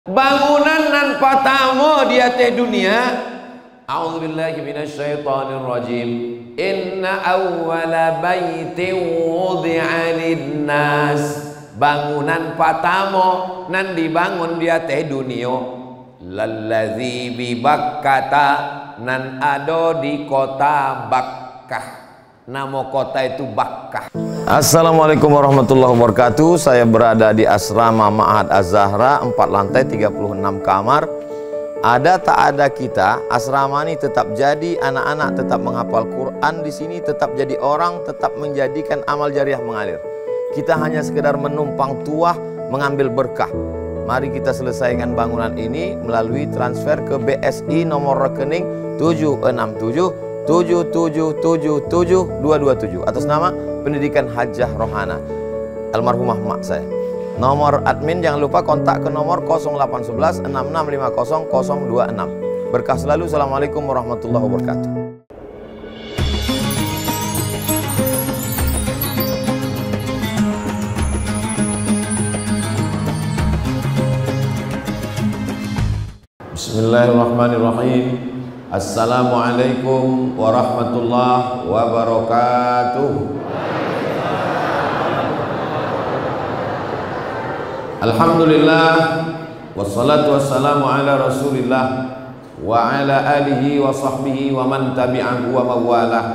Bangunan nan patamo dia teh dunia. A'udzubillahi minasyaitonirrajim. Inna awwala baitin wudi'a linnas. Bangunan patamo nan dibangun dia teh dunia. Lallazi bi Bakkata, nan ado di kota Bakkah. Nama kota itu Bakkah. Assalamualaikum warahmatullahi wabarakatuh. Saya berada di asrama Ma'had Az-Zahra, 4 lantai 36 kamar. Ada tak ada kita, asrama ini tetap jadi, anak-anak tetap menghafal Quran di sini, tetap jadi orang, tetap menjadikan amal jariah mengalir. Kita hanya sekedar menumpang tuah, mengambil berkah. Mari kita selesaikan bangunan ini melalui transfer ke BSI nomor rekening 76777772227 atas nama Pendidikan Hajah Rohana, almarhumah mak saya. Nomor admin jangan lupa kontak ke nomor 0811 6650 026. Berkah selalu. Assalamualaikum warahmatullahi wabarakatuh. Bismillahirrahmanirrahim. Assalamualaikum warahmatullahi wabarakatuh. Alhamdulillah, wassalatu wassalamu ala rasulillah wa ala alihi wa sahbihi wa man tabi'ahu wa mawalah.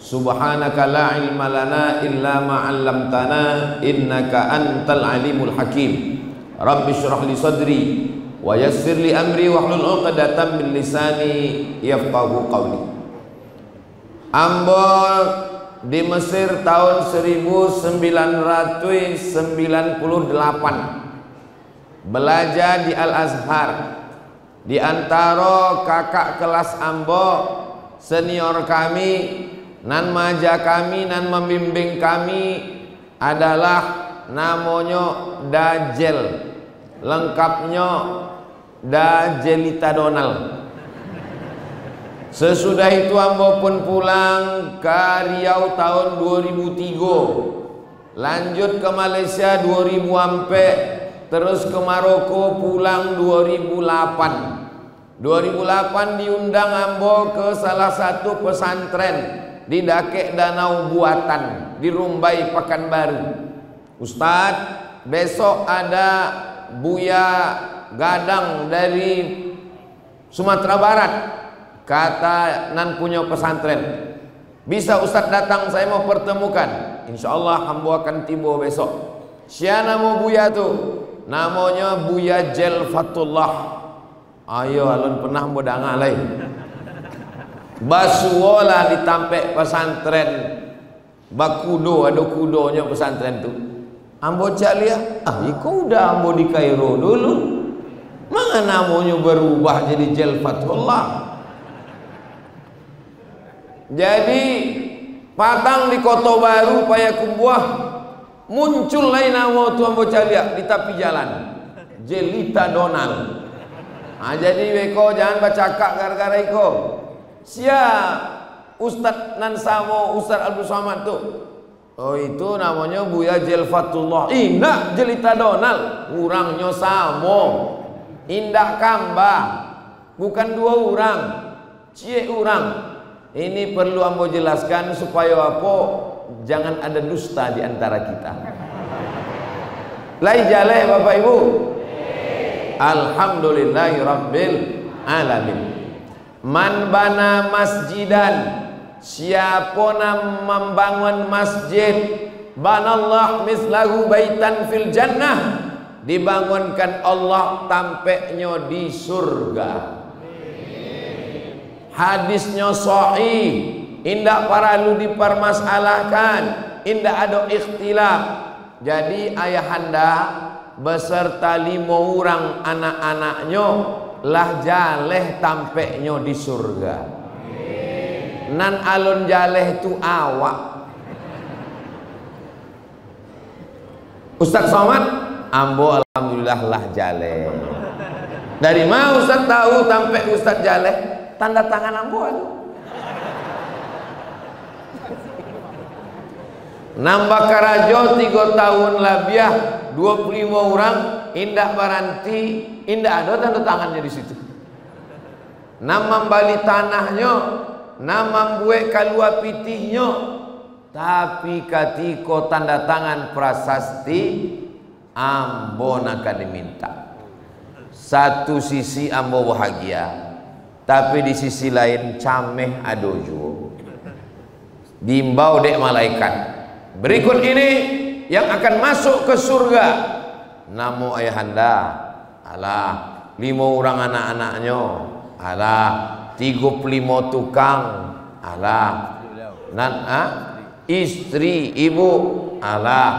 Subhanaka la ilma lana illa ma 'allamtana innaka antal alimul hakim. Rabbi shrah li sadri wa yassir li amri wa hlul 'uqdatam min lisani yafqahu qawli. Ambo di Mesir tahun 1998 belajar di Al-Azhar. Di antara kakak kelas ambo, senior kami, nan maja kami, nan membimbing kami adalah namanya Dajjal, lengkapnya Dajelita Donald. Sesudah itu ambo pun pulang ke Riau tahun 2003, lanjut ke Malaysia 2000 ampe, terus ke Maroko pulang 2008. 2008 diundang ambo ke salah satu pesantren di Dakek Danau Buatan di Rumbai Pekanbaru. Ustadz, besok ada Buya Gadang dari Sumatera Barat, kata nan punya pesantren. Bisa Ustadz datang, saya mau pertemukan. Insya Allah hambo akan tiba besok. Siapa nama Buya tu? Namanya Buya Jelfatullah. Ayo alun pernah muda ngalai. Basuola ditampek pesantren Bakudo, ada kudonya pesantren tu. Ambo calia, iko udah ambo di Kairo dulu. Mana namanya berubah jadi Jelfatullah? Jadi patang di Kota Baru Payakumbuh muncul lain nama tuan bocalia di tepi jalan, Jelita Donald. Jadi beko jangan baca kak gara-gara iko. Sia Ustadz Nansamo, Ustadz Abdul Somad tuh. Oh itu namanya Buya Jelfatullah. Indah Jelita Donald, urangnya samo. Indah Kambah, bukan 2 orang, cie orang. Ini perlu ambo jelaskan supaya apa? Jangan ada dusta di antara kita. Lai jaleh Bapak Ibu. Alhamdulillahi Rabbil Alamin. Man bana masjidan, siapa nam membangun masjid, banallah mislahu baitan fil jannah, dibangunkan Allah tampeknya di surga. Hadisnya sahih, indah paralu dipermasalahkan, indah ada ikhtilaf. Jadi ayahanda beserta 5 orang anak-anaknya lah jaleh tampeknya di surga. Nan alun jaleh itu awak. Ustadz Somad, ambo alhamdulillah lah jaleh. Dari mana Ustadz tahu tampek Ustadz jaleh? Tanda tangan ambo aja. Nambah Karajo 3 tahun labiah 25 orang indak baranti, indak ada tanda tangannya di situ. Nama bali tanahnya, nama buat kalua pitihnya, tapi katiko tanda tangan prasasti ambo nak diminta. Satu sisi ambo bahagia, tapi di sisi lain cameh adojo. Diimbau dek malaikat. Berikut ini yang akan masuk ke surga. Namo ayahanda, alah 5 orang anak-anaknya, alah 35 tukang, alah nan istri ibu, alah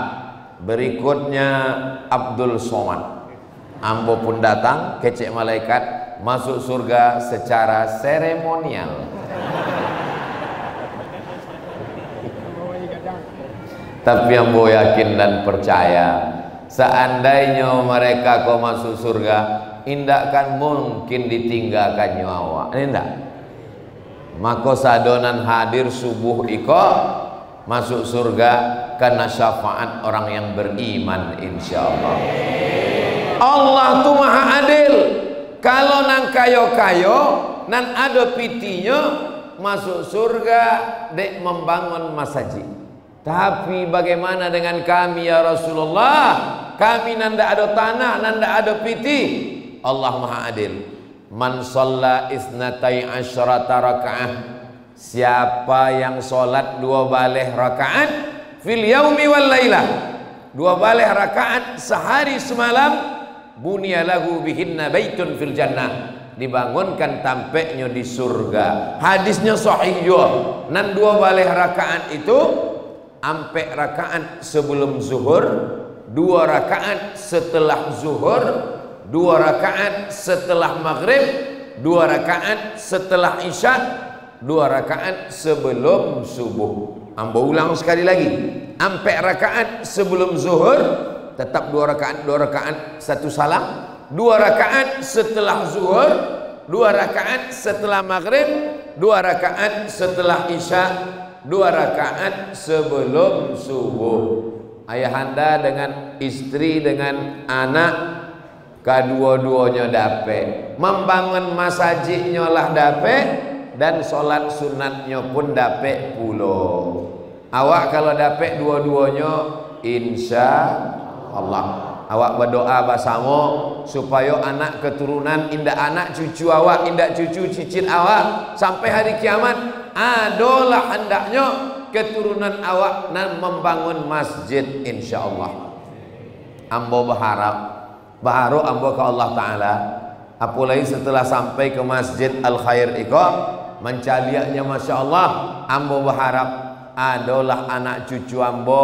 berikutnya Abdul Somad. Ambo pun datang kecek malaikat masuk surga secara seremonial. Tapi ambo yakin dan percaya, seandainya mereka kau masuk surga, indak kan mungkin ditinggalkan nyawa. Indak. Maka sadonan hadir subuh iko masuk surga karena syafaat orang yang beriman, insyaallah. Allah tuh maha adil. Kalau nang kayo-kayo nan ada pitinya masuk surga dek membangun masjid. Tapi bagaimana dengan kami ya Rasulullah? Kami nanda ada tanah, nanda ada piti. Allah maha adil. Man shalla isnatai asyrata rakaah, siapa yang sholat 2 balih rakaat fil yaumi wal lailah, 2 balih rakaat sehari semalam, bunya lahu bihinna baitun fil jannah, dibangunkan tampeknya di surga. Hadisnya sahih juga. Nan 2 balih rakaat itu ampe rakaat sebelum zuhur, 2 rakaat setelah zuhur, 2 rakaat setelah maghrib, 2 rakaat setelah isya, 2 rakaat sebelum subuh. Ambo ulang sekali lagi. Ampe rakaat sebelum zuhur tetap 2 rakaat, 2 rakaat satu salam, 2 rakaat setelah zuhur, 2 rakaat setelah maghrib, 2 rakaat setelah isya, 2 rakaat sebelum subuh. Ayahanda dengan istri dengan anak kedua-duanya dape, membangun masjidnya lah dape, dan sholat sunatnya pun dape pulo. Awak kalau dape dua-duanya, insya Allah awak berdoa bersama supaya anak keturunan, indah anak cucu awak, indah cucu cicit awak sampai hari kiamat adalah hendaknya keturunan awak nan membangun masjid, insyaallah. Ambo berharap ambo ke Allah Ta'ala, apalagi setelah sampai ke Masjid Al-Khair iko mencaliaknya, masya Allah. Ambo berharap adalah anak cucu ambo,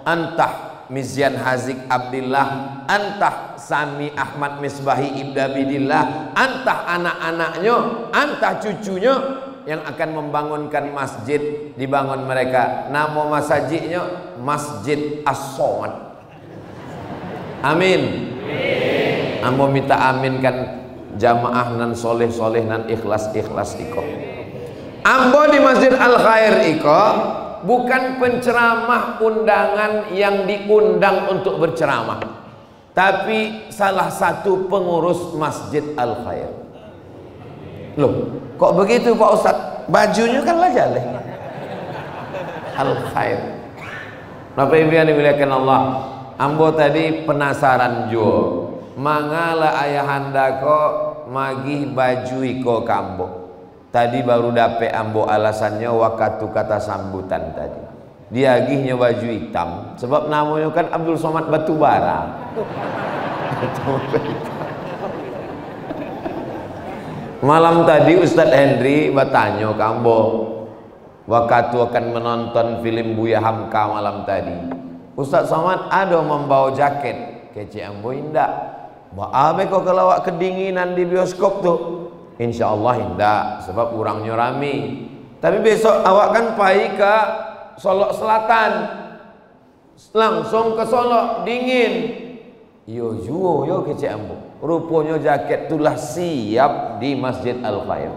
entah Mizyan Hazik Abdillah, entah Sami Ahmad Misbahi Ibda Bidillah, entah anak-anaknya, entah cucunya yang akan membangunkan masjid. Dibangun mereka, nama masjidnya Masjid As-Somad. Amin. Ambo minta amin kan jamaah nan soleh-soleh nan ikhlas-ikhlas iko. Ambo di Masjid Al-Khair iko bukan penceramah undangan yang diundang untuk berceramah, tapi salah satu pengurus Masjid Al-Khair. Loh, kok begitu Pak Ustadz? Bajunya kan lajaleh Al-Khair. Bapak Ibu yang dimuliakan Allah, ambo tadi penasaran jo, mangala ayahanda kok magih baju iko kambo. Tadi baru dape ambo alasannya waktu kata sambutan tadi. Dia agihnya baju hitam sebab namanya kan Abdul Somad Batubara. Malam tadi Ustadz Henry bertanya kambo waktu akan menonton film Buya Hamka malam tadi, Ustadz Somad ada membawa jaket kece ambo indak. Baabe kok kalau awak kedinginan di bioskop tuh? Insya Allah indak, sebab kurangnya rame. Tapi besok awak kan pai ke Solok Selatan, langsung ke Solok dingin. Yo kece ambo. Rupanya jaket itulah siap di Masjid Al-Khair.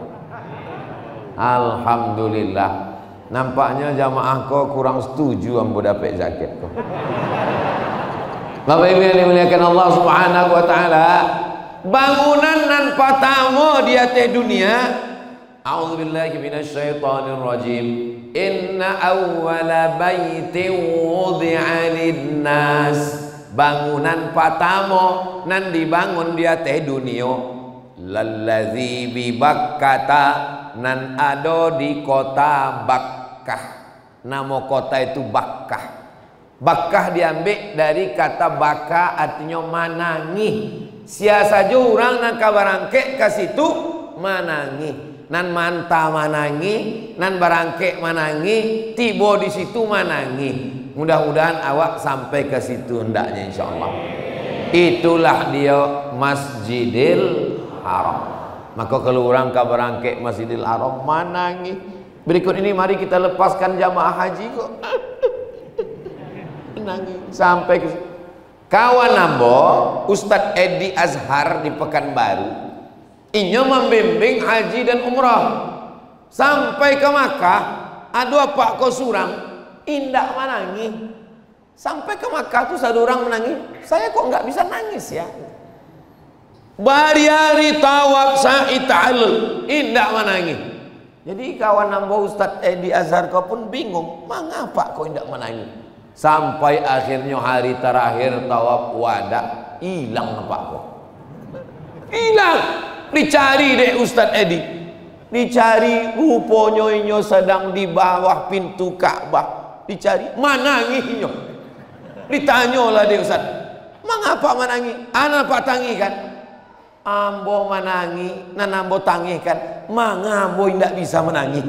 Alhamdulillah. Nampaknya jamaah kok kurang setuju ambo dapat jaket kok. Bapak Ibu yang dimuliakan Allah Subhanahu wa taala, bangunan nan patamo dia teh dunia. A'udzubillahi minasyaitonir rajim. Inna awwala baitin wudi'a lin-nas. Bangunan patamo nan dibangun dia teh dunia. Lallazi bi Bakkata, nan ada di kota Bakkah. Nama kota itu Bakkah. Bakkah diambil dari kata baka, artinya manangi. Sia saja orang nan kabarangke ke situ manangi, nan manta manangi, nan barangke manangi, tibo di situ manangi. Mudah-mudahan awak sampai ke situ hendaknya insyaallah. Itulah dia Masjidil Haram. Maka kalau orang kabarangke Masjidil Haram manangi. Berikut ini mari kita lepaskan jamaah haji kok. Sampai ke kawan nambo Ustadz Edi Azhar di Pekanbaru, inyo membimbing haji dan umrah sampai ke Makkah. Ada pak ko surang indak menangi sampai ke Makkah tuh satu orang menangi. Saya kok nggak bisa nangis ya. Bari-hari tawaf sa'i ta'allul indak menangi. Jadi kawan nambo Ustadz Edi Azhar kau pun bingung, mengapa kok indak menangi? Sampai akhirnya hari terakhir tawaf wada, hilang nampak kok. Hilang. Dicari deh Ustadz Edi. Dicari, rupanya inyo sedang di bawah pintu Ka'bah. Dicari, manangi inyo. Ditanyalah deh Ustadz, mengapa manangi? Ana pak tangi kan? Ambo manangi, nan ambo tangi kan? Mangabo indak bisa menangi.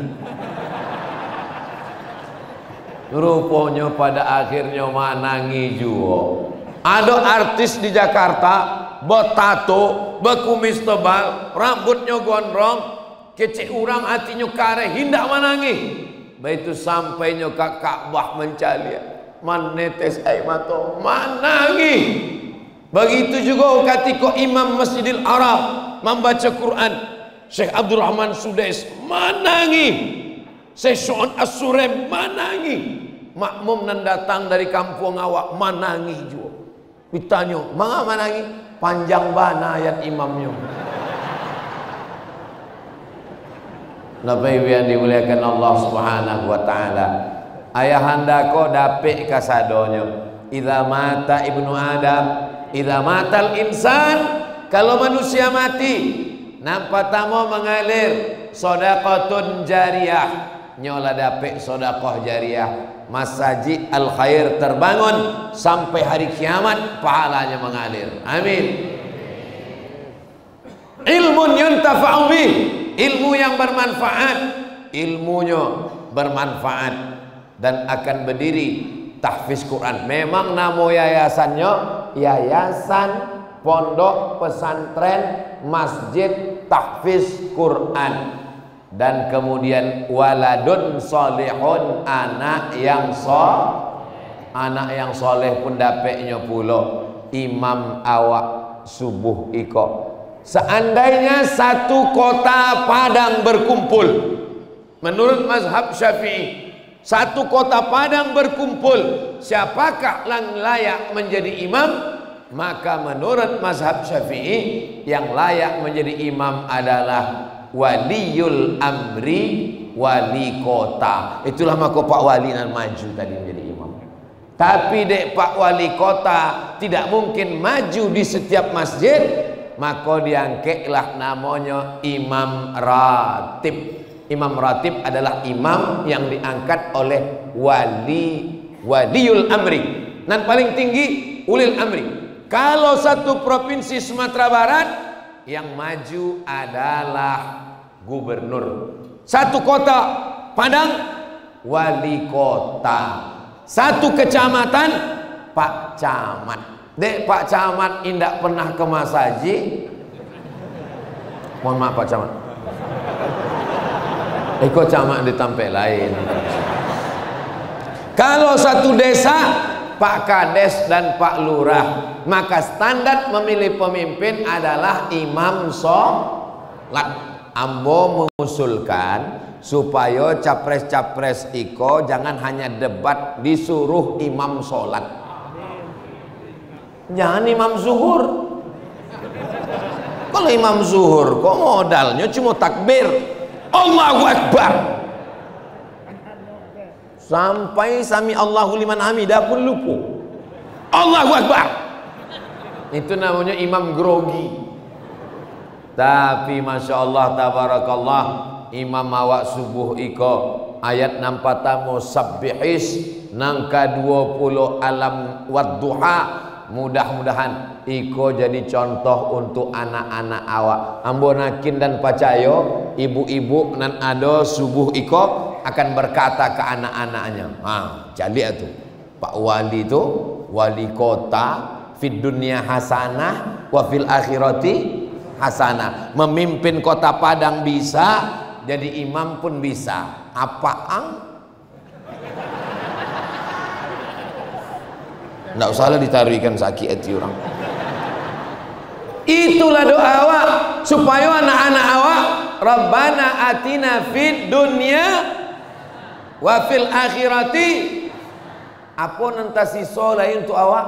Rupanya pada akhirnya manangi juga. Ada artis di Jakarta bertato, berkumis tebal, rambutnya gondrong, kecek urang hatinya kare, hindak manangi. Begitu sampainya ke Ka'bah mencari, menetes air mata, manangi. Begitu juga ketika Imam Masjidil Haram membaca Quran, Syekh Abdul Rahman Sudais manangi. Syekh As-Surem manangi. Makmum nan datang dari kampung awak manangi juga. Ditanya, "Mangga manangi?" Panjang bana ayat imamnya. Bapak Ibu yang dimuliakan Allah Subhanahu wa taala, ayahanda ko dapik kasadonyo. Idza mata ibnu Adam, idza matal insan, kalau manusia mati, nampak tamu mengalir sedekahun jariyah. Nyola dapik sedekah jariyah, masjid al khair terbangun sampai hari kiamat, pahalanya mengalir. Amin. Ilmun yuntafa'u bih, ilmu yang bermanfaat, ilmunya bermanfaat dan akan berdiri tahfiz Quran. Memang nama yayasannya Yayasan Pondok Pesantren Masjid Tahfiz Quran. Dan kemudian waladun solehun, anak yang soleh pun dapetnya pula imam awak subuh iko. Seandainya satu kota Padang berkumpul, menurut mazhab Syafi'i, satu kota Padang berkumpul, siapakah yang layak menjadi imam? Maka menurut mazhab Syafi'i, yang layak menjadi imam adalah waliyul amri, wali kota. Itulah maka Pak Wali nan maju tadi menjadi imam. Tapi dek Pak Wali kota tidak mungkin maju di setiap masjid, maka diangkatlah namanya imam ratib. Imam ratib adalah imam yang diangkat oleh waliul amri. Dan paling tinggi ulil amri. Kalau satu provinsi Sumatera Barat, yang maju adalah gubernur. Satu kota Padang, wali kota. Satu kecamatan, Pak Camat. Dek Pak Camat indak pernah ke masjid. Mohon maaf Pak Camat. Kok camat ditampil lain. Kalau satu desa, Pak Kades dan Pak Lurah, maka standar memilih pemimpin adalah imam sholat. Ambo mengusulkan supaya capres-capres iko jangan hanya debat, disuruh imam sholat. Jangan imam zuhur. Kalau imam zuhur kok modalnya cuma takbir Allahu Akbar, sampai sami Allahu liman hamidah pun lupa Allahu Akbar. Itu namanya imam grogi. Tapi Masya Allah tabarakallah, imam awak subuh iko ayat 6 tamu sabbihis nangka 20 alam wadduha. Mudah-mudahan iko jadi contoh untuk anak-anak awak. Ambonakin dan pacayo, ibu-ibu nan ado subuh iko akan berkata ke anak-anaknya, jadi itu Pak Wali itu wali kota fid dunya hasanah wa fil akhirati hasanah. Memimpin kota Padang bisa, jadi imam pun bisa. Apaan? Nggak usah lah ditaruh ikan sakit hati orang. Itulah doa awak supaya anak-anak awak Rabbana atina fid dunya wa fil akhirati. Apa nentasi soleh untuk awak?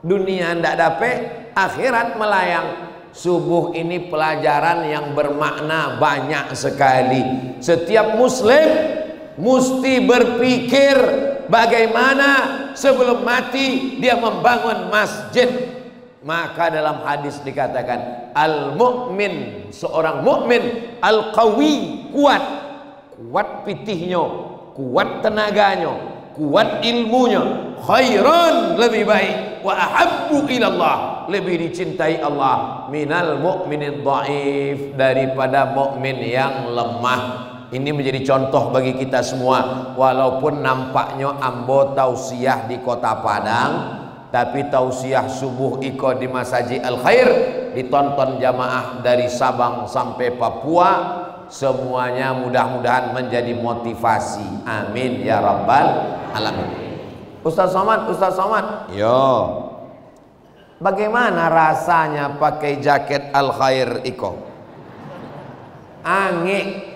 Dunia ndak dapet, akhirat melayang. Subuh ini pelajaran yang bermakna banyak sekali. Setiap muslim mesti berpikir bagaimana sebelum mati dia membangun masjid. Maka dalam hadis dikatakan al-mu'min, seorang mukmin al-qawi, kuat, kuat pitihnya, kuat tenaganya, kuat ilmunya, khairan, lebih baik, wa ahabbu ilallah, lebih dicintai Allah, minal mu'minid dhaif, daripada mukmin yang lemah. Ini menjadi contoh bagi kita semua. Walaupun nampaknya ambo tausiah di kota Padang, tapi tausiah subuh iko di Masjid Al Khair ditonton jamaah dari Sabang sampai Papua. Semuanya mudah-mudahan menjadi motivasi. Amin ya rabbal alamin. Ustaz Somad, yo, bagaimana rasanya pakai jaket Al Khair iko? Angin.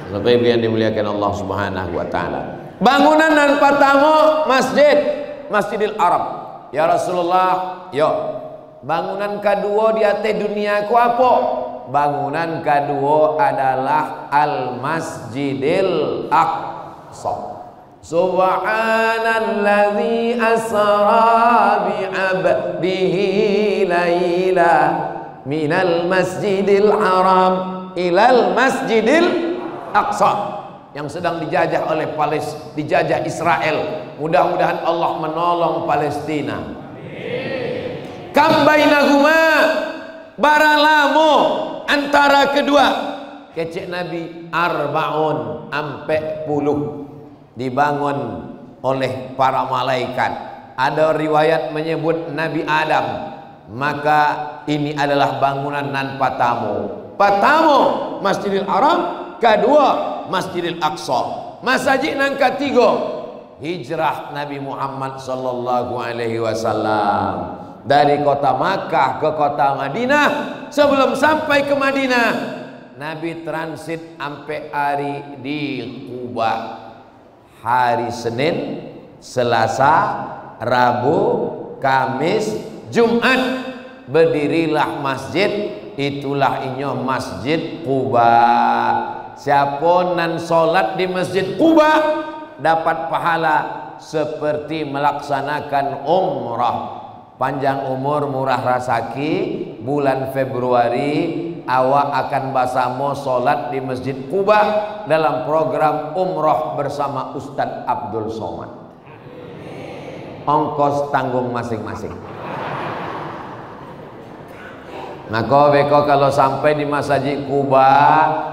Sampai yang dimuliakan Allah Subhanahu wa taala. Bangunan dan pertama Masjidil Arab. Ya Rasulullah, yo. Bangunan kedua di atas dunia ku apa? Bangunan kedua adalah Al Masjidil Aqsa. Subhanalladzi asra bi 'abdihi laila minal Masjidil Haram ilal Masjidil Aqsa yang sedang dijajah oleh dijajah Israel. Mudah-mudahan Allah menolong Palestina. Kam bainahuma, baralamo antara kedua. Kecek Nabi arbaun ampe puluh dibangun oleh para malaikat. Ada riwayat menyebut Nabi Adam. Maka ini adalah bangunan nan Pertama Masjidil Haram, kedua Masjidil Aqsa. Masjid yang ketiga hijrah Nabi Muhammad sallallahu alaihi wasallam dari kota Makkah ke kota Madinah. Sebelum sampai ke Madinah, Nabi transit sampai hari di Kuba. Hari Senin, Selasa, Rabu, Kamis, Jumat berdirilah masjid. Itulah inyo Masjid Quba. Siapa nan solat di Masjid Quba dapat pahala seperti melaksanakan umrah. Panjang umur murah rasaki. Bulan Februari awak akan basamo solat di Masjid Quba dalam program umrah bersama Ustadz Abdul Somad. Ongkos tanggung masing-masing. Maka beko kalau sampai di Masjid Quba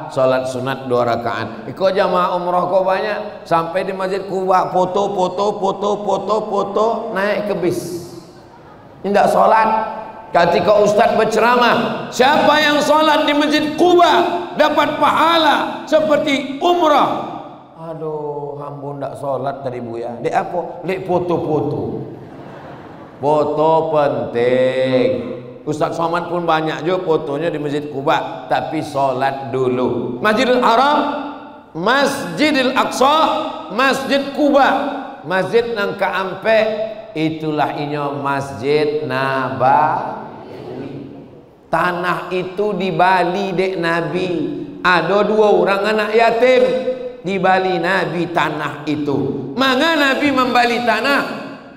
salat sunat 2 rakaat. Iko jamaah umroh kok banyak. Sampai di Masjid Quba foto naik ke bis. Tidak salat. Ketika ustaz berceramah, siapa yang salat di Masjid Quba dapat pahala seperti umrah. Aduh, hamba ndak salat tadi Bu ya. Dek apa? Dek foto-foto. Foto penting. Ustaz Somad pun banyak juga fotonya di Masjid Quba, tapi sholat dulu. Masjidil Haram, Masjidil Aqsa, Masjid Quba. Masjid nang kaampe itulah inyo Masjid Nabawi. Tanah itu di Bali dek Nabi, ada 2 orang anak yatim di Bali Nabi tanah itu. Maka Nabi membali tanah,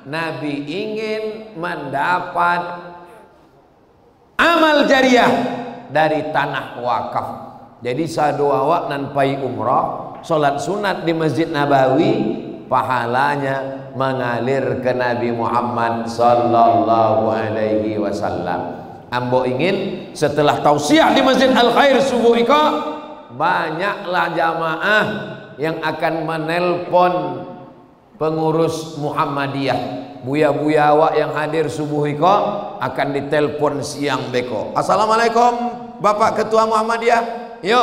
Nabi ingin mendapat amal jariah dari tanah wakaf. Jadi sadu awak nan pai umrah, solat sunat di Masjid Nabawi, pahalanya mengalir ke Nabi Muhammad sallallahu alaihi wasallam. Ambo ingin setelah tausiah di Masjid Al Khair subuh iko, banyaklah jamaah yang akan menelpon pengurus Muhammadiyah. Buya-buya awak yang hadir subuh iko akan ditelepon siang beko. Assalamualaikum Bapak Ketua Muhammadiyah. Yo,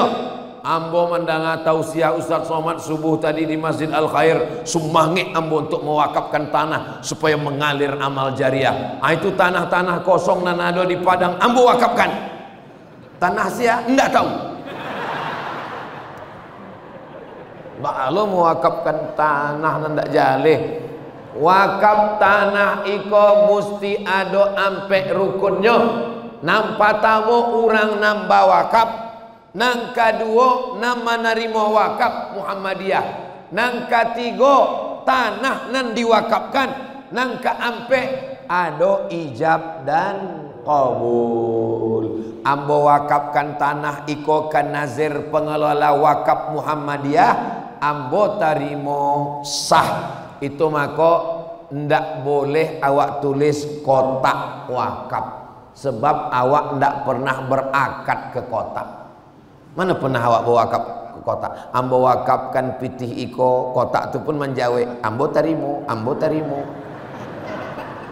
ambo mendengar tausiah Ustaz Somad subuh tadi di Masjid Al Khair, sumangi ambo untuk mewakafkan tanah supaya mengalir amal jariah. Itu tanah-tanah kosong nan ada di Padang ambo wakafkan. Tanah sia enggak tahu. Lo mewakafkan tanah nan ndak jaleh. Wakaf tanah iko musti ada ampe rukunnya. Nampak tamu orang nambah wakaf. Nang kedua nama narimo wakaf Muhammadiyah. Nang ketiga tanah nan diwakafkan. Nang keempat ada ijab dan qabul. Ambo wakafkan tanah iko kan nazir pengelola wakaf Muhammadiyah. Ambo tarimo sah. Itu maka ndak boleh awak tulis kotak wakaf, sebab awak ndak pernah berakad ke kotak. Mana pernah awak bawa wakaf ke kotak? Ambo wakafkan pitih iko, kotak itu pun menjawe, ambo tarimo, ambo tarimo.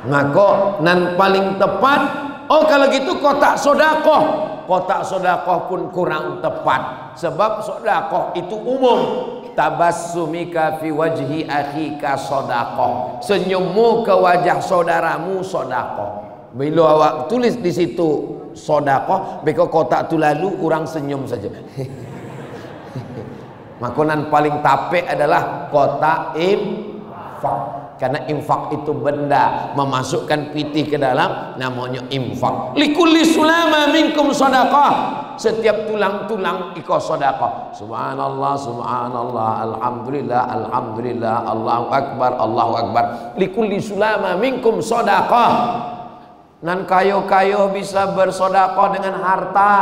Maka nan paling tepat, oh kalau gitu kotak sodakoh. Kotak sodakoh pun kurang tepat, sebab sodakoh itu umum. Tabassumika fi wajhi akhika sodakoh, senyummu ke wajah saudaramu sodakoh. Bila awak tulis di situ sodakoh, beko kotak tu lalu kurang senyum saja. Makanan paling tapek adalah kotak infak. Karena infak itu benda, memasukkan pitih ke dalam, namanya infak. Likulli sulama minkum sadaqah. Setiap tulang-tulang iko sadaqah. Subhanallah, subhanallah, alhamdulillah, alhamdulillah, Allahu akbar, Allahu akbar. Likulli sulama minkum sadaqah. Nan kayo-kayo bisa bersedekah dengan harta.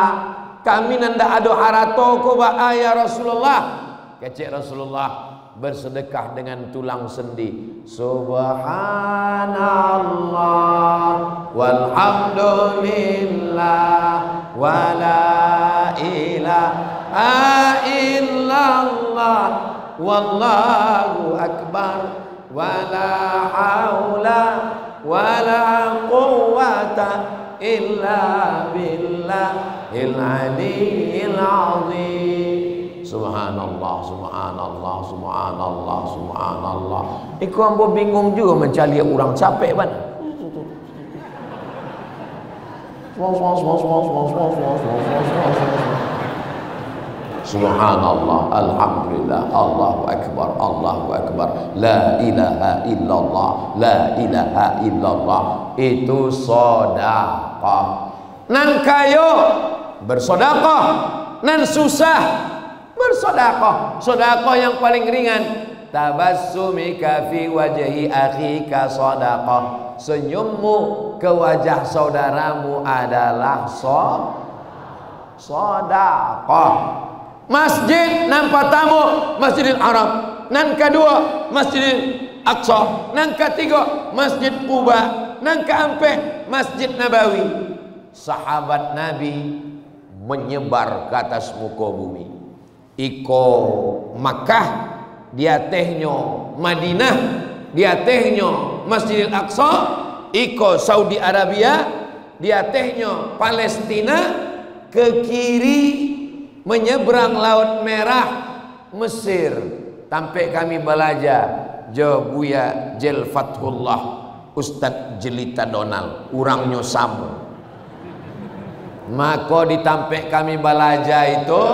Kami nanda ado harato ko ba ya Rasulullah. Kecek Rasulullah bersedekah dengan tulang sendi. Subhanallah walhamdulillah wala ilaha illallah wallahu akbar wala haula wala quwwata illa billahil aliyyil azim. Subhanallah, subhanallah, subhanallah, subhanallah. Iku ambo bingung juga mencari orang capek ban. Subhanallah, alhamdulillah, Allahu akbar, Allahu akbar, la ilaha illallah, la ilaha illallah. Itu sedekah. Nan kayo bersedekah, nan susah bersedekah. Sedekah yang paling ringan, tabassumika fi wajhi akhika sedekah. Senyummu ke wajah saudaramu adalah sedekah. Masjid nampak tamu Masjidil Haram, nan kedua Masjidil Aqsa, nan ketiga Masjid Quba, nan keempat Masjid Nabawi. Sahabat Nabi menyebar ke atas muka bumi. Iko Makkah, dia tehnyo Madinah, dia tehnyo Masjidil Aqsa. Iko Saudi Arabia, dia tehnyo Palestina. Ke kiri menyeberang Laut Merah Mesir. Sampai kami belajar Buya Jel Fathullah Ustadz Jelita Donald urangnya sama. Maka ditampek kami belajar itu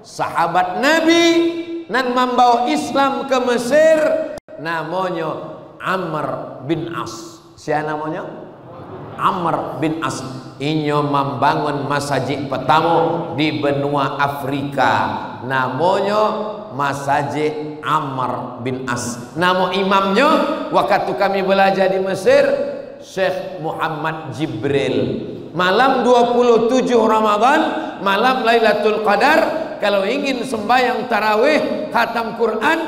sahabat Nabi nan membawa Islam ke Mesir, namanya Amr bin As. Siapa namanya? Amr bin As. Inyo membangun masjid pertama di benua Afrika. Namanya Masjid Amr bin As. Nama imamnya waktu kami belajar di Mesir, Syekh Muhammad Jibril. Malam 27 Ramadan, malam Lailatul Qadar, kalau ingin sembahyang tarawih khatam Quran,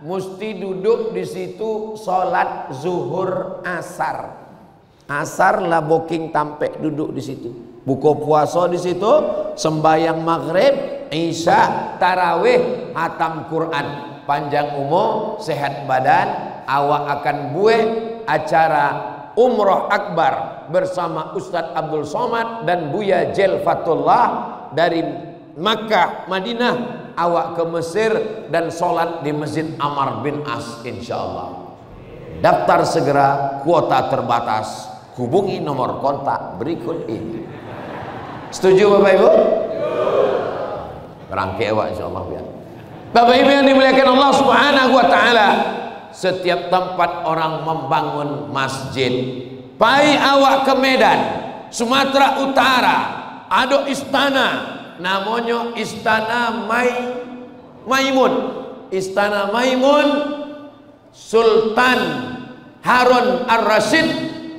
mesti duduk di situ sholat zuhur asar. Asar lah booking tampek duduk di situ. Buka puasa di situ, sembahyang maghrib, isya, tarawih, khatam Quran. Panjang umur, sehat badan, awak akan buat acara Umroh Akbar bersama Ustadz Abdul Somad dan Buya Jel Fatullah dari Makkah, Madinah, awak ke Mesir dan sholat di Masjid Amr bin As insyaallah. Daftar segera, kuota terbatas. Hubungi nomor kontak berikut ini. Setuju Bapak Ibu? Berangkai awak insyaallah ya. Bapak Ibu yang dimuliakan Allah Subhanahu wa taala, setiap tempat orang membangun masjid. Pai awak ke Medan, Sumatera Utara, ada istana namanya Istana Maimun. Istana Maimun Sultan Harun Ar-Rasyid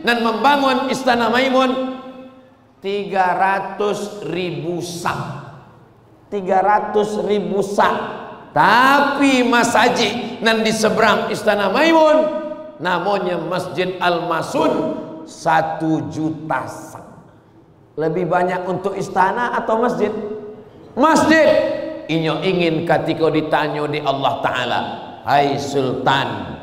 dan membangun Istana Maimun 300.000 sak. 300.000 sak. Tapi masjid nan di seberang Istana Maimun namanya Masjid Al-Masun 1 juta sak. Lebih banyak untuk istana atau masjid? Masjid. Inyo ingin ketika ditanya di Allah Ta'ala, hai Sultan,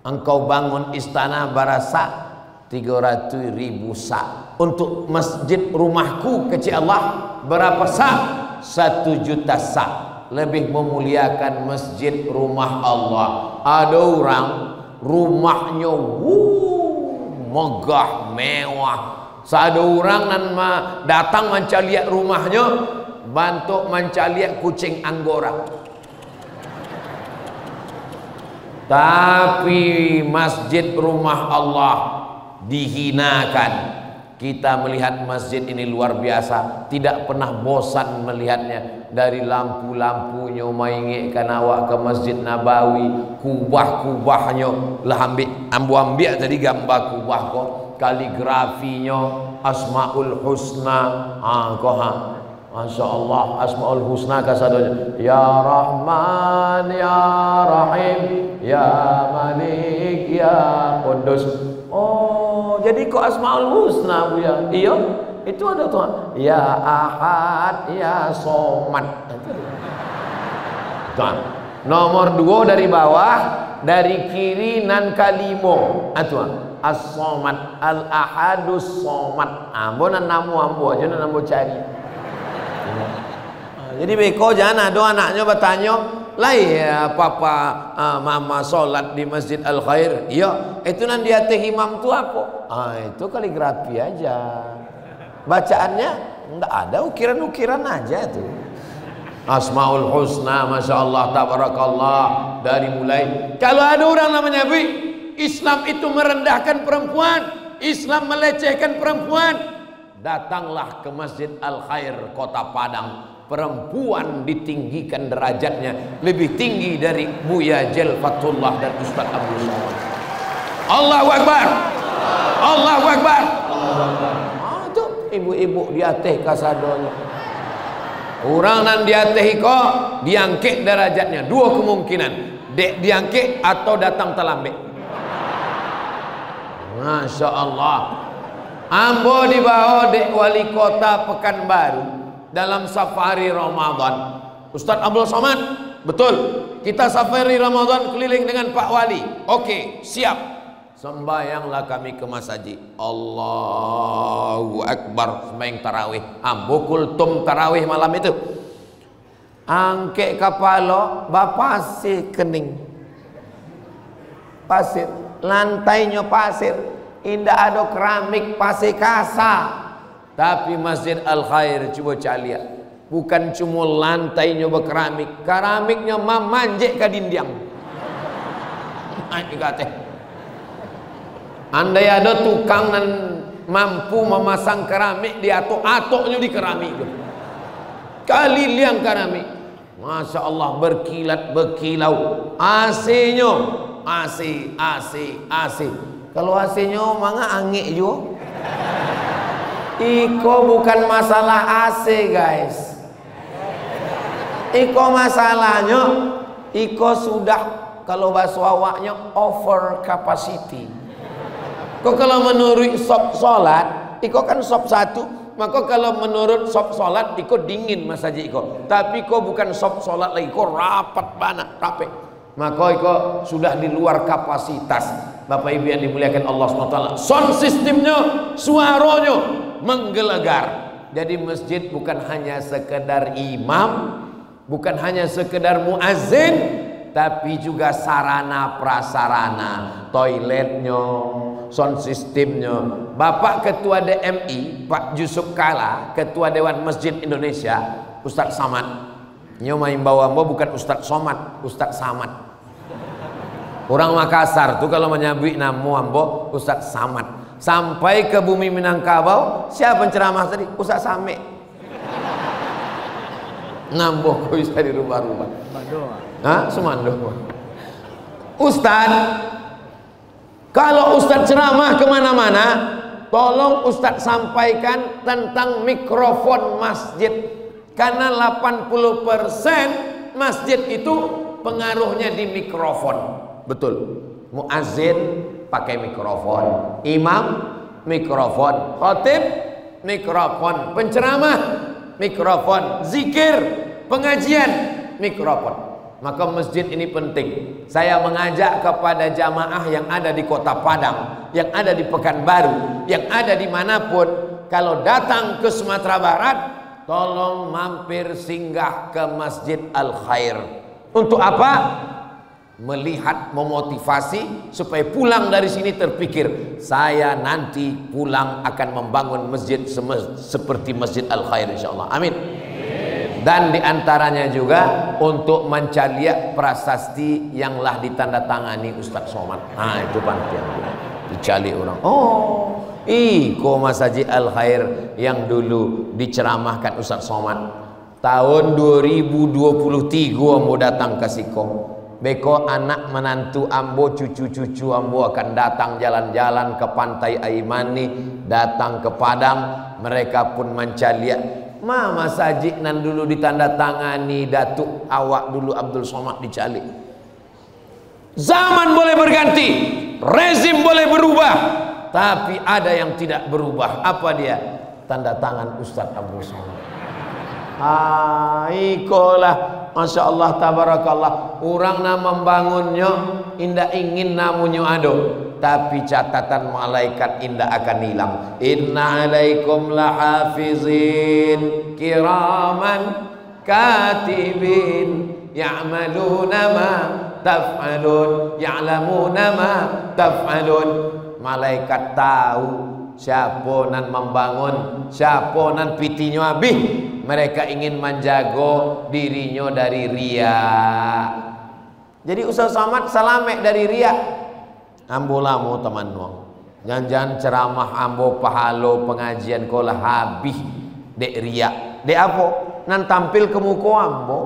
engkau bangun istana barasa 300.000 sak. Untuk masjid rumahku kecil Allah berapa sak? 1 juta sak. Lebih memuliakan masjid rumah Allah. Ada orang rumahnya megah mewah. Ada orang nan datang mencari rumahnya, bantu mencari kucing Anggora. Tapi masjid rumah Allah dihinakan. Kita melihat masjid ini luar biasa, tidak pernah bosan melihatnya. Dari lampu-lampunya maingikkan awak ke Masjid Nabawi, kubah-kubahnya lah ambil tadi gambar kubah kok, kaligrafinya, Asmaul Husna, Masya Allah, Asmaul Husna kasadonya, Ya Rahman, Ya Rahim, Ya Malik, Ya Qudus. Oh, jadi kok Asmaul Husna Bu ya? Iya, itu ada Tuhan. Ya Ahad, Ya Somad. Tuhan. Nomor 2 dari bawah, dari kiri nan kalimo. Tuhan. As-Somad, Al-Ahadus Somad. Ambonan namu ambo aja namu cari. Jadi beko jangan ada anaknya bertanya, lah ya papa mama sholat di Masjid Al Khair. Iya, itu nanti hati imam tu apa? Itu kaligrafi aja. Bacaannya enggak ada, ukiran-ukiran aja tuh. Asmaul Husna, Masya Allah, Tabarakallah. Dari mulai, kalau ada orang namanya Islam itu merendahkan perempuan, Islam melecehkan perempuan, datanglah ke Masjid Al Khair Kota Padang. Perempuan ditinggikan derajatnya lebih tinggi dari Buya Jel Fatullah dan Ustaz Abdul Somad. Allahu Akbar, Allahu Akbar. Itu ibu-ibu di atas kasadonya. Orang nan di atas kok diangkat derajatnya. 2 kemungkinan, dek diangkat atau datang terlambat. Masya Allah. Ambo dibawa dek wali kota Pekanbaru dalam safari Ramadan. Ustadz Abdul Somad, betul, kita safari Ramadan keliling dengan Pak Wali. Oke, siap. Sembayanglah kami ke masjid. Allahu Akbar, sembayang tarawih. Ambo kultum tarawih malam itu. Angke kepala bapasir kening. Pasir, lantainya pasir. Indah ada keramik pasir kasar. Tapi Masjid Al Khair coba caliat, bukan cuma lantainya berkeramik, keramiknya memanjek ke dinding. Ini kata Andai ada tukang nan mampu memasang keramik di atok-atoknya di keramik itu. Kali liang keramik. Masya Allah berkilat berkilau. AC-nya AC. Kalau AC-nya manga angin juga. Iko bukan masalah AC guys. Iko masalahnya Iko sudah, kalau bahasa awaknya, over capacity. Kok kalau menurut sop solat Iko kan sop satu, maka kalau menurut sop solat Iko dingin masjid Iko. Tapi Iko bukan sop solat lagi, Iko rapat banget, rapi. Maka Iko sudah di luar kapasitas. Bapak Ibu yang dimuliakan Allah SWT, sound sistemnya, suaranya menggelegar. Jadi masjid bukan hanya sekedar imam, bukan hanya sekedar muazzin, tapi juga sarana prasarana, toiletnya, sound sistemnya. Bapak Ketua DMI Pak Yusuf Kala, Ketua Dewan Masjid Indonesia, Ustadz Samad, nyomain bawa bukan Ustadz Somad, Ustadz Samad. Orang Makassar tuh kalau menyebut nama ambo Ustadz Samad. Sampai ke bumi Minangkabau, siapa penceramah tadi? Ustadz Same. Nambah kok bisa dirubah-rubah. Hah? Semando. Ustadz, kalau Ustadz ceramah kemana-mana, tolong Ustadz sampaikan tentang mikrofon masjid. Karena 80% masjid itu pengaruhnya di mikrofon. Betul. Muazzin pakai mikrofon, imam mikrofon, khatib mikrofon, penceramah mikrofon, zikir, pengajian mikrofon. Maka masjid ini penting. Saya mengajak kepada jamaah yang ada di Kota Padang, yang ada di Pekanbaru, yang ada dimanapun, kalau datang ke Sumatera Barat, tolong mampir singgah ke Masjid Al-Khair. Untuk apa? Melihat, memotivasi supaya pulang dari sini terpikir, saya nanti pulang akan membangun masjid seperti Masjid Al-Khair insyaallah. Amin. Dan diantaranya juga untuk mencaliak prasasti yang lah ditandatangani Ustadz Somad. Nah itu penting, dicali orang. Oh, iko Masjid Al-Khair yang dulu diceramahkan Ustadz Somad tahun 2023 mau datang ke Siko. Beko anak menantu ambo, cucu-cucu ambo akan datang jalan-jalan ke pantai Aimani, datang ke Padang. Mereka pun mencaliak. Mama sajik nan dulu ditandatangani Datuk awak dulu Abdul Somad dicalik. Zaman boleh berganti, rezim boleh berubah, tapi ada yang tidak berubah. Apa dia? Tanda tangan Ustadz Abdul Somad. Ikolah, Masya Allah, tabarakallah. Orang nak membangunnya indah ingin namunnya ado, tapi catatan malaikat indah akan hilang. Inna alaikum lahafizin kiraman katibin ya'maluna ma taf'alun ya'lamuna ma taf'alun. Malaikat tahu siapa nan membangun, siapa nan pitinya habis. Mereka ingin menjaga dirinya dari ria. Jadi Ustaz Somad salamek dari ria. Ambo lamo teman wong. Jangan ceramah ambo pahalo pengajian kolah habis dek ria. Dek apa? Nan tampil ke muka ambo,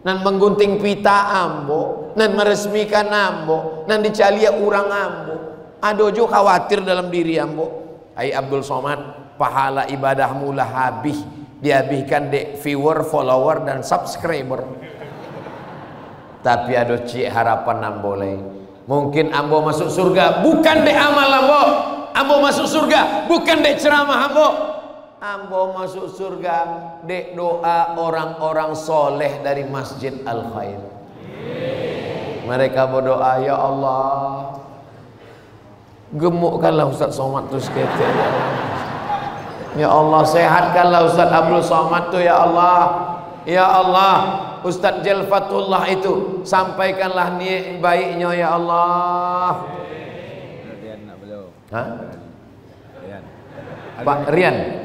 nan menggunting pita ambo, nan meresmikan ambo, nan dicalia orang ambo. Ado jo khawatir dalam diri ambo. Ai Abdul Somad, pahala ibadahmu lah habis. Dihabiskan dek viewer, follower dan subscriber. Tapi ada cik harapan ambo lain. Mungkin ambo masuk surga bukan dek amal ambo. Ambo masuk surga bukan dek ceramah ambo. Ambo masuk surga dek doa orang-orang soleh dari Masjid Al-Khair. Mereka berdoa, ya Allah, gemukkanlah Ustadz Somad tu sekete. Ya Allah, sehatkanlah Ustadz Abdul Somad tu ya Allah. Ya Allah, Ustadz Jalfatullah itu sampaikanlah niat baiknya ya Allah. Hah? Pak Rian.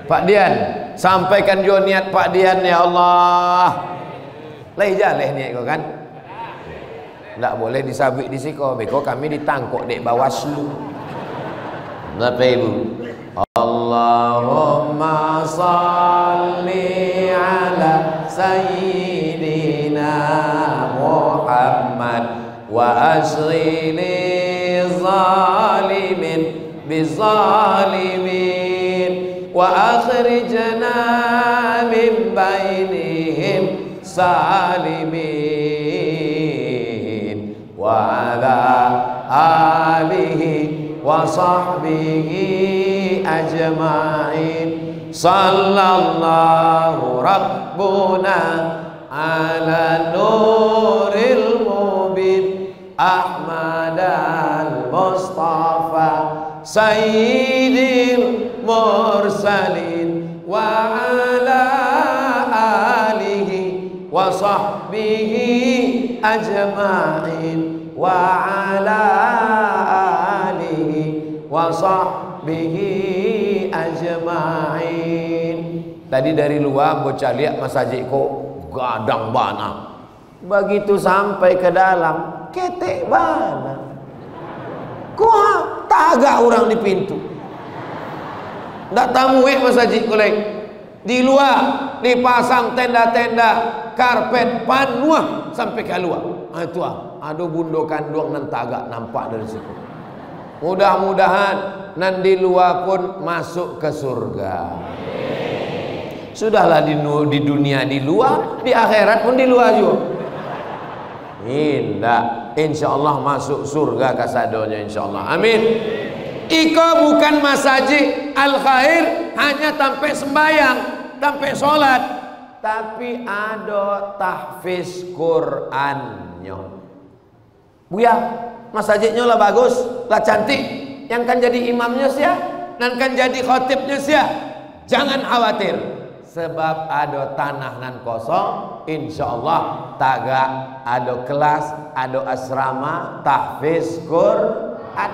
Pak Dian. Sampaikan juga niat Pak Dian ya Allah. Leh jaleh niat kau kan? Tak boleh disabik di siko. Beko kami ditangkuk dek Bawaslu. Bapak Ibu, Allahumma salli ala sayyidina Muhammad wa asghili zalimin bizalimin wa akhrijna min bainihim salimin wa ala alihi wa sahbihi ajma'in. Sallallahu rabbuna ala nuril mubin Ahmad al-Mustafa sayyidil mursalin wa ala alihi wa sahbihi ajma'in wa ala wa sahbihi ajma'in. Tadi dari luar bocah lihat masjid kok gadang bana, begitu sampai ke dalam ketek bana, kok tagak orang di pintu. Ndak tamu masjid kolek di luar dipasang tenda-tenda karpet panuah sampai keluar. Itu aduh bundo kandung nan tagak nampak dari situ. Mudah-mudahan nan di luar pun masuk ke surga. Sudahlah di dunia di luar, di akhirat pun di luar juga. Indah, insyaallah masuk surga kasadonya insyaallah. Amin. Iko bukan masjid al khair hanya sampai sembahyang, sampai sholat, tapi ada tahfiz Qur'annya. Buya, masjidnya lah bagus, lah cantik. Yang kan jadi imamnya sia, dan kan jadi khotibnya sia. Jangan khawatir, sebab ada tanah nan kosong. Insyaallah taga ada kelas, ada asrama tahfiz Quran.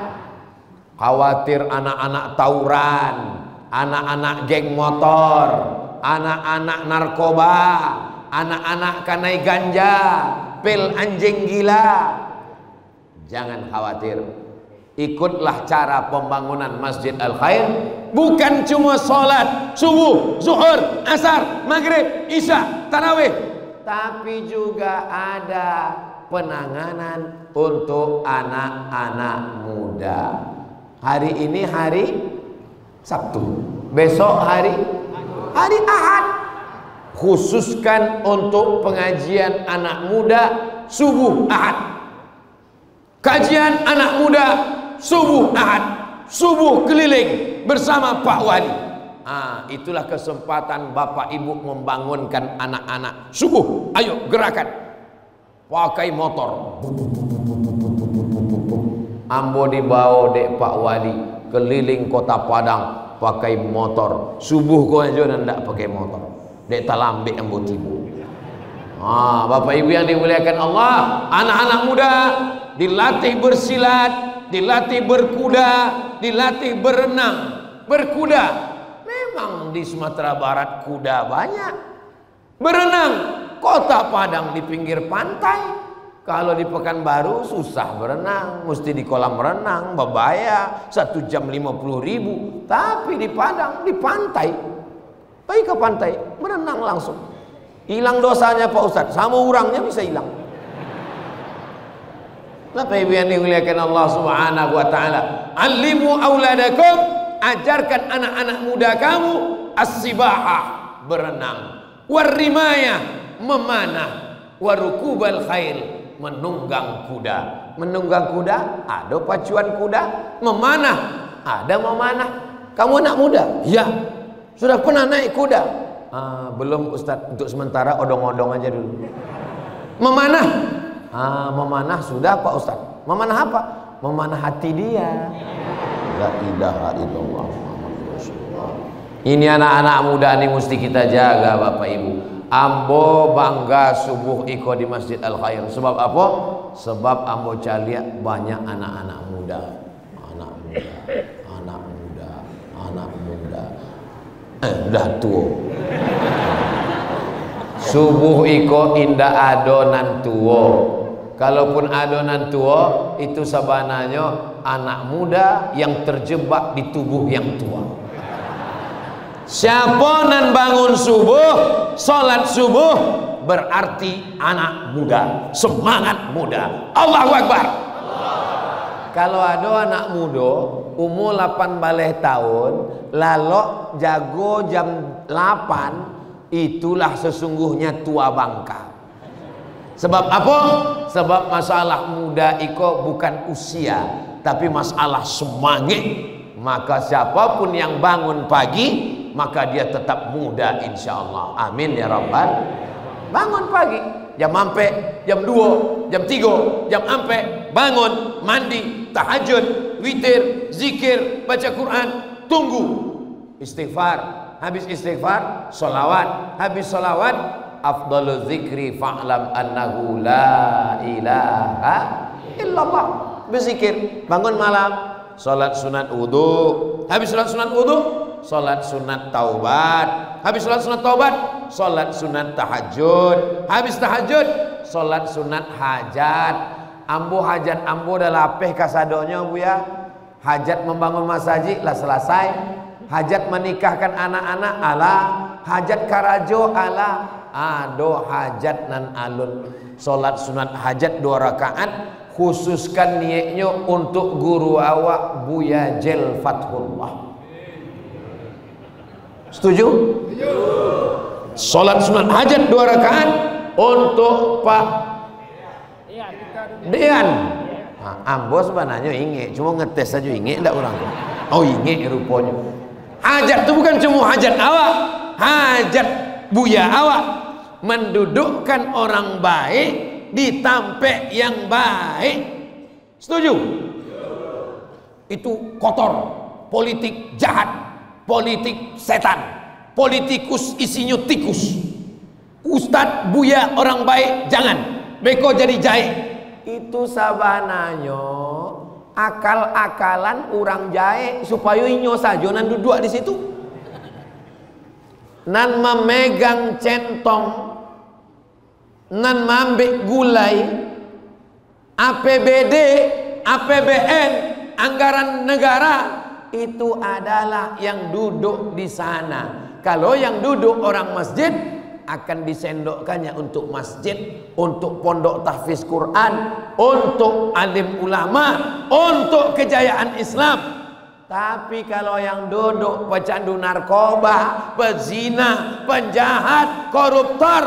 Khawatir anak-anak tawuran, anak-anak geng motor, anak-anak narkoba, anak-anak kanai ganja, pil anjing gila. Jangan khawatir, ikutlah cara pembangunan Masjid Al-Khair. Bukan cuma sholat subuh, zuhur, asar, maghrib, isya, tarawih, tapi juga ada penanganan untuk anak-anak muda. Hari ini hari Sabtu, besok hari Ahad. Khususkan untuk pengajian anak muda subuh Ahad. Kajian anak muda subuh Ahad, subuh keliling bersama Pak Wali. Itulah kesempatan Bapak Ibu membangunkan anak-anak. Subuh, ayo gerakan. Pakai motor. Ambo dibawa dek Pak Wali keliling kota Padang pakai motor. Subuh kau aja ndak pakai motor. Dek talambik ambo tibu. Bapak Ibu yang dimuliakan Allah, anak-anak muda dilatih bersilat, dilatih berkuda, dilatih berenang, berkuda. Memang di Sumatera Barat kuda banyak. Berenang, kota Padang di pinggir pantai. Kalau di Pekanbaru susah berenang, mesti di kolam renang, berbahaya, 1 jam 50.000. Tapi di Padang, di pantai, pergi ke pantai, berenang langsung. Hilang dosanya Pak Ustadz, sama orangnya bisa hilang. Bapak Ibu yang dimuliakan Allah Subhanahu wa taala, alimu auladakum, ajarkan anak-anak muda kamu as-sibahah, berenang, warrimayah, memanah, warukubal khail, menunggang kuda. Menunggang kuda, ada pacuan kuda. Memanah, ada memanah. Kamu anak muda? Ya. Sudah pernah naik kuda? Belum Ustadz, untuk sementara odong-odong aja dulu. Memanah? Memanah sudah Pak Ustadz. Memanah apa? Memanah hati dia. La ilaha illallah Muhammadur Rasulullah. Ini anak-anak muda ini mesti kita jaga Bapak Ibu. Ambo bangga subuh iko di Masjid Al-Khair. Sebab apa? Sebab ambo caliak banyak anak-anak muda. Anak muda, anak muda, anak muda. Dah tua. Subuh iko indah adonan tua. Kalaupun adonan tua itu sebenarnya anak muda yang terjebak di tubuh yang tua. Siapa nan bangun subuh, sholat subuh, berarti anak muda, semangat muda. Allahu Akbar. Kalau ada anak muda umur 8 tahun lalu jago jam 8, itulah sesungguhnya tua bangka. Sebab apa? Sebab masalah muda itu bukan usia, tapi masalah semangat. Maka siapapun yang bangun pagi, maka dia tetap muda insyaallah. Amin ya rabbal. Bangun pagi, jam ampe, jam 2, jam 3, jam ampe, bangun, mandi, tahajud, witir, zikir, baca Quran, tunggu istighfar, habis istighfar, solawat, habis solawat, afdalu zikri fa'lam annahu la ilaha illallah. Berzikir, bangun malam, salat sunat wudu, habis salat sunat wudu, salat sunat taubat, habis salat sunat taubat, salat sunat tahajud, habis tahajud, salat sunat hajat. Ambo hajat ambo dah lapeh kasadonya bu ya. Hajat membangun masjid lah selesai, hajat menikahkan anak-anak ala, hajat karajo ala, ado hajat nan alun. Salat sunat hajat 2 rakaat, khususkan niatnya untuk guru awak Buya Jel Fathullah. Setuju? Salat sunat hajat 2 rakaat untuk Pak Dian. Nah, ambo sebenarnya inget, cuma ngetes aja inget enggak orang. Oh inget rupanya. Hajat itu bukan cuma hajat awak, hajat Buya awak, mendudukkan orang baik di tampek yang baik. Setuju? Itu kotor, politik jahat, politik setan, politikus isinya tikus. Ustadz Buya orang baik jangan, beko jadi jahe. Itu sabananya akal-akalan orang jahe supaya inyo saja nan duduk di situ. Nan memegang centong, nan mambek gulai, APBD, APBN, anggaran negara, itu adalah yang duduk di sana. Kalau yang duduk orang masjid, akan disendokkannya untuk masjid, untuk pondok tahfiz Quran, untuk alim ulama, untuk kejayaan Islam. Tapi kalau yang duduk pecandu narkoba, pezina, penjahat, koruptor,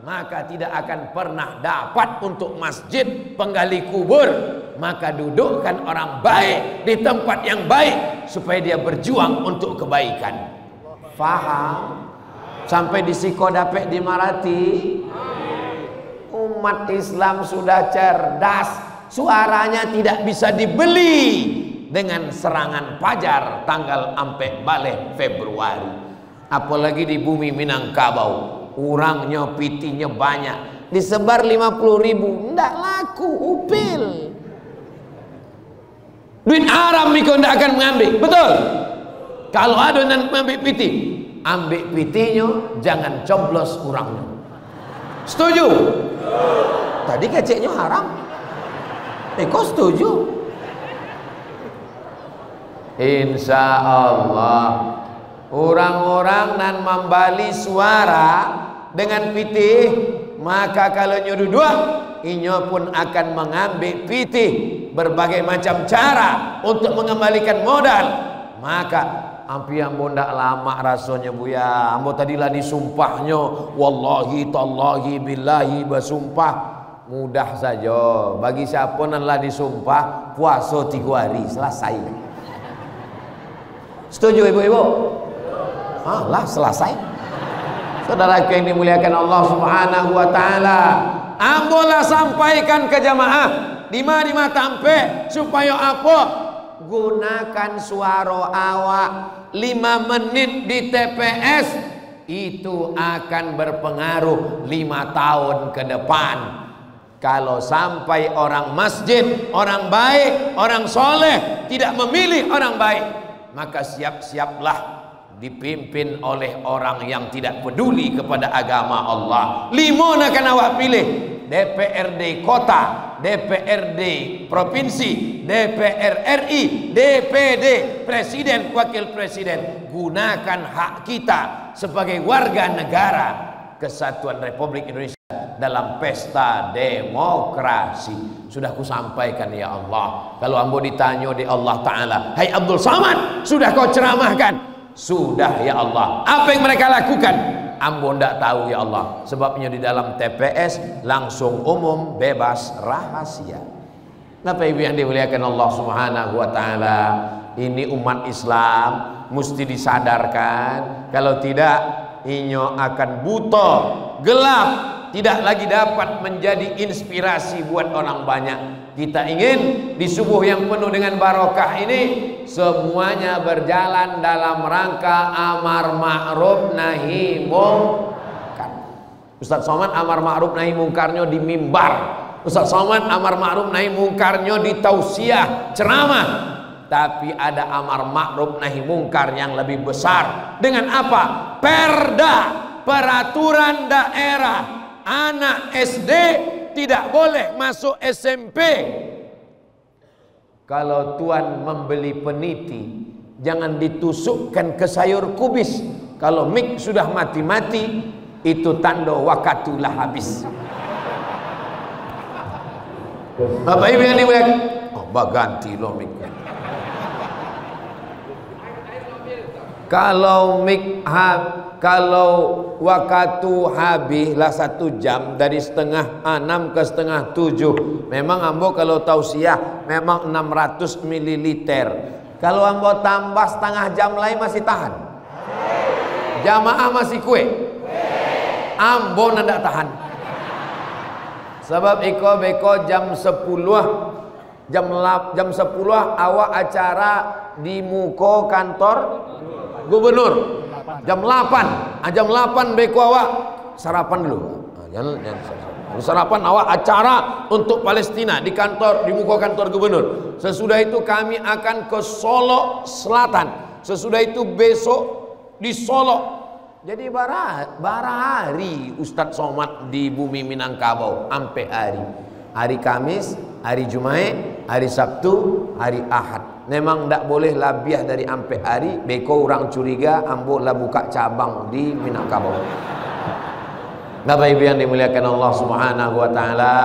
maka tidak akan pernah dapat untuk masjid, penggali kubur. Maka dudukkan orang baik di tempat yang baik supaya dia berjuang untuk kebaikan. Faham? Sampai di Siko dapet dimarati. Umat Islam sudah cerdas, suaranya tidak bisa dibeli dengan serangan fajar tanggal ampe balik Februari. Apalagi di bumi Minangkabau, orangnya pitinya banyak, disebar 50.000, ndak laku upil. Duit haram miko ndak akan mengambil, betul? Kalau ada yang mengambil piti, ambil pitinya, jangan coblos orangnya. Setuju? Tadi keceknya haram. Kok setuju? Insya Allah orang-orang nan membali suara dengan pitih, maka kalau nyuruh dua, inyo pun akan mengambil pitih berbagai macam cara untuk mengembalikan modal. Maka ampi ambo ndak lama rasanya Buya, ambo tadilah disumpahnya wallahi tallahi billahi bersumpah mudah saja. Bagi siapa nan lah disumpah puasa 3 hari selesai. Setuju ibu-ibu? Lah selesai. Saudaraku yang dimuliakan Allah Subhanahu wa taala, ambolah sampaikan ke jamaah di mana tampe supaya apa? Gunakan suara awak 5 menit di TPS, itu akan berpengaruh 5 tahun ke depan. Kalau sampai orang masjid, orang baik, orang soleh tidak memilih orang baik, maka siap-siaplah dipimpin oleh orang yang tidak peduli kepada agama Allah. 5 akan awak pilih: DPRD kota, DPRD provinsi, DPR RI, DPD, Presiden, Wakil Presiden, gunakan hak kita sebagai warga negara Kesatuan Republik Indonesia dalam pesta demokrasi. Sudah kusampaikan ya Allah. Kalau ambo ditanya di Allah Ta'ala, hai Abdul Somad, sudah kau ceramahkan? Sudah ya Allah. Apa yang mereka lakukan? Ambo ndak tahu ya Allah. Sebabnya di dalam TPS langsung umum, bebas, rahasia. Bapak Ibu yang dimuliakan Allah Subhanahu wa taala, ini umat Islam mesti disadarkan. Kalau tidak, inyo akan buta, gelap, tidak lagi dapat menjadi inspirasi buat orang banyak. Kita ingin di subuh yang penuh dengan barokah ini semuanya berjalan dalam rangka amar ma'ruf nahi mungkar. Ustaz Somad amar ma'ruf nahi mungkarnya di mimbar. Ustaz Somad amar ma'ruf nahi mungkarnya di tausiah ceramah. Tapi ada amar ma'ruf nahi mungkar yang lebih besar. Dengan apa? Perda, peraturan daerah. Anak SD tidak boleh masuk SMP. Kalau tuan membeli peniti, jangan ditusukkan ke sayur kubis. Kalau mik sudah mati-mati, itu tanda wakatulah habis. Bapak Ibu yang dimuliakan, oh ganti loh mik. Kalau waktu habislah 1 jam dari setengah 6 ke setengah 7. Memang ambo kalau tausiah memang 600 ml. Kalau ambo tambah setengah jam lain masih tahan. Jamaah masih kue. Ambo ndak tahan. Sebab iko beko jam 10 jam 10 awak acara di muko kantor gubernur. Jam 8 beko awak sarapan dulu. Sarapan awak acara untuk Palestina di kantor, di muka kantor gubernur. Sesudah itu kami akan ke Solo Selatan. Sesudah itu besok di Solo. Jadi bara hari Ustadz Somad di bumi Minangkabau sampai hari Kamis, hari Jumat, hari Sabtu, hari Ahad. Memang tidak boleh labiah dari ampe hari. Beko orang curiga ambo lah buka cabang di Minangkabau. Bapak Ibu yang dimuliakan Allah Subhanahu wa taala,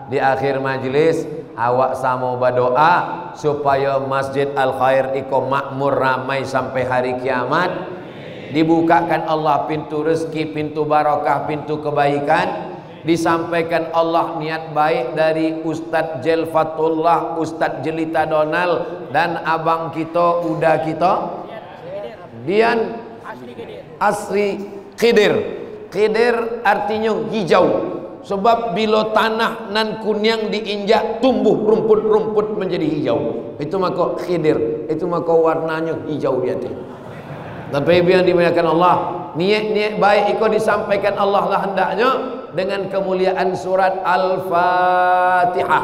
di akhir majlis awak sama berdoa supaya Masjid Al Khair iko makmur ramai sampai hari kiamat. Dibukakan Allah pintu rezeki, pintu barakah, pintu kebaikan. Disampaikan Allah niat baik dari Ustadz Jelfatullah, Ustadz Jelita Donald, dan abang kita, udah kita Dian Asri Khidir. Khidir artinya hijau. Sebab bila tanah nan kunyang diinjak tumbuh rumput-rumput menjadi hijau. Itu maka khidir, itu maka warnanya hijau dia tu. Tapi yang dimuliakan Allah, niat-niat baik itu disampaikan Allah lah hendaknya dengan kemuliaan surat Al-Fatihah.